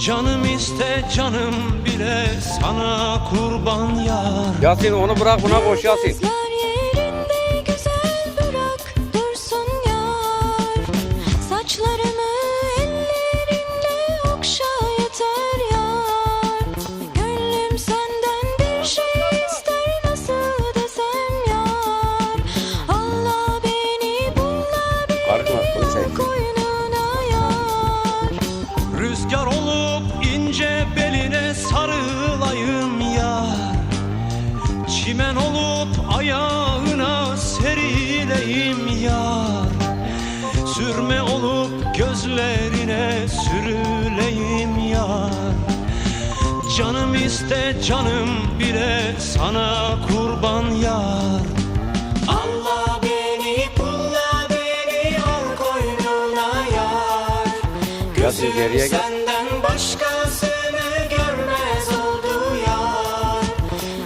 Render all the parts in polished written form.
Canım iste canım bile sana kurban yar. Yasin onu bırak, buna koş Yasin. Gözler yerinde güzel bırak dursun yar. Saçlarımı ellerinde okşa yeter yar. Gönlüm senden bir şey ister, nasıl desem yar. Allah beni bulla beni koynuna yar. Rüzgar olup ince beline sarılayım yar. Çimen olup ayağına serileyim yar. Sürme olup gözlerine sürüleyim yar. Canım iste canım bile sana kurban yar. Allah beni pulla beni al koynuna yar. Yasin geriye gel. Senden başkasını görmez oldu yar.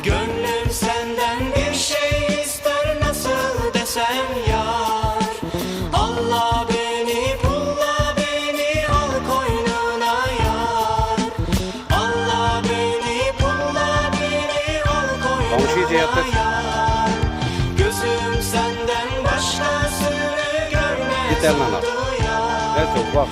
Gönlüm senden bir şey ister, nasıl desem yar. Allah beni pulla beni al koynuna yar. Allah beni pulla beni al Komşu iyice koynuna yatır. yar. Gözüm senden başkasını görmez Git Erman abi. oldu yar. Evet, bak.